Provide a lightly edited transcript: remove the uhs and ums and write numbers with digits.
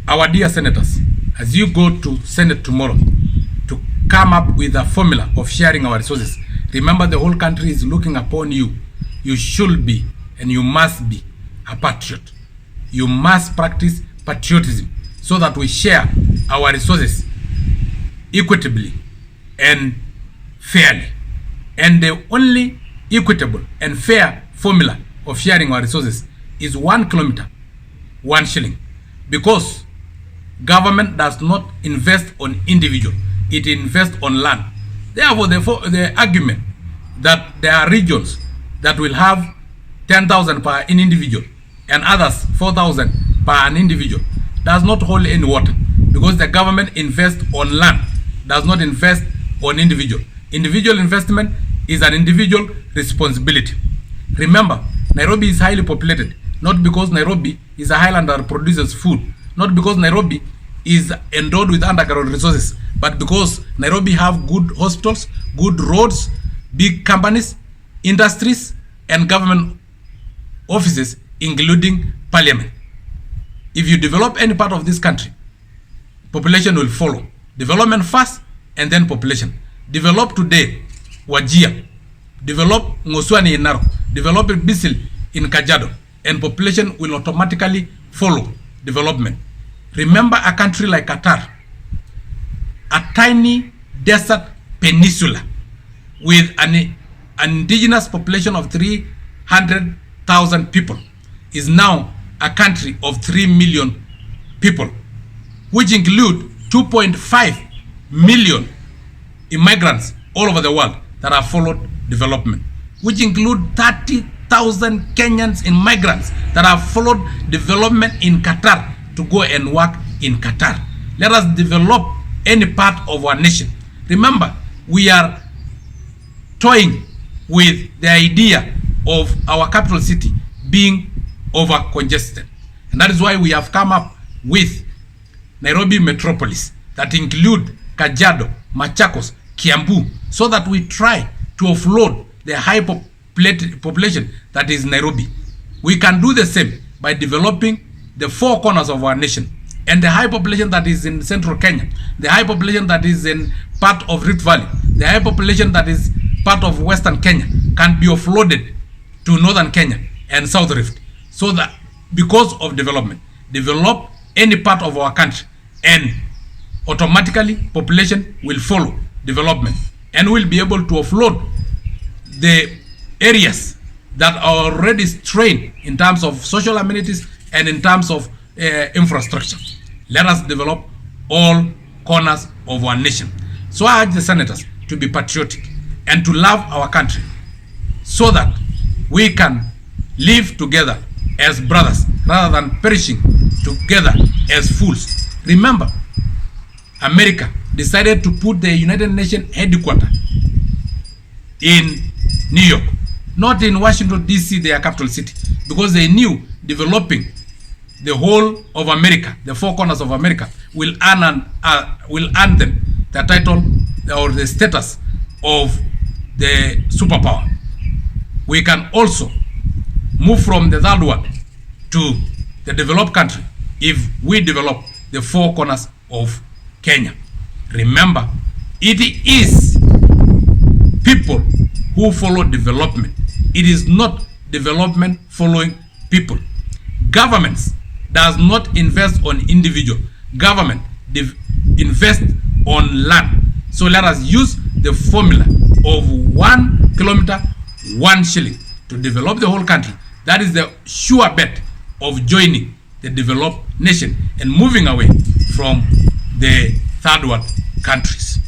Our dear senators, as you go to Senate tomorrow to come up with a formula of sharing our resources, remember the whole country is looking upon you. You should be and you must be a patriot. You must practice patriotism so that we share our resources equitably and fairly. And the only equitable and fair formula of sharing our resources is 1 kilometer, 1 shilling. Because government does not invest on individual, it invests on land. Therefore, the argument that there are regions that will have 10,000 per individual and others 4,000 per an individual does not hold any water, because the government invests on land, does not invest on individual. Individual investment is an individual responsibility. Remember, Nairobi is highly populated, not because Nairobi is a highland that produces food, not because Nairobi is endowed with underground resources, but because Nairobi have good hospitals, good roads, big companies, industries, and government offices, including parliament. If you develop any part of this country, population will follow. Development first and then population. Develop today Wajir, develop Ngoswani in Narok, develop Bisil in Kajiado, and population will automatically follow development. Remember a country like Qatar, a tiny desert peninsula with an indigenous population of 300,000 people is now a country of 3 million people, which include 2.5 million immigrants all over the world that have followed development, which include 30,000 Kenyans immigrants that have followed development in Qatar to go and work in Qatar. Let us develop any part of our nation. Remember, we are toying with the idea of our capital city being over congested, and that is why we have come up with Nairobi metropolis that include Kajiado, Machakos, Kiambu, so that we try to offload the high population that is Nairobi. We can do the same by developing the 4 corners of our nation, and the high population that is in central Kenya, the high population that is in part of Rift Valley, the high population that is part of western Kenya can be offloaded to northern Kenya and South Rift, so that because of development, develop any part of our country and automatically population will follow development, and we'll be able to offload the areas that are already strained in terms of social amenities and in terms of infrastructure. Let us develop all corners of our nation. So I urge the senators to be patriotic and to love our country so that we can live together as brothers rather than perishing together as fools. Remember, America decided to put the United Nations headquarters in New York, not in Washington, D.C., their capital city, because they knew developing the whole of America, the 4 corners of America, will earn them the title or the status of the superpower. We can also move from the third world to the developed country if we develop the 4 corners of Kenya. Remember, it is people who follow development. It is not development following people. Governments does not invest on individual. Government invest on land. So let us use the formula of 1 kilometer, 1 shilling to develop the whole country. That is the sure bet of joining the developed nation and moving away from the third world countries.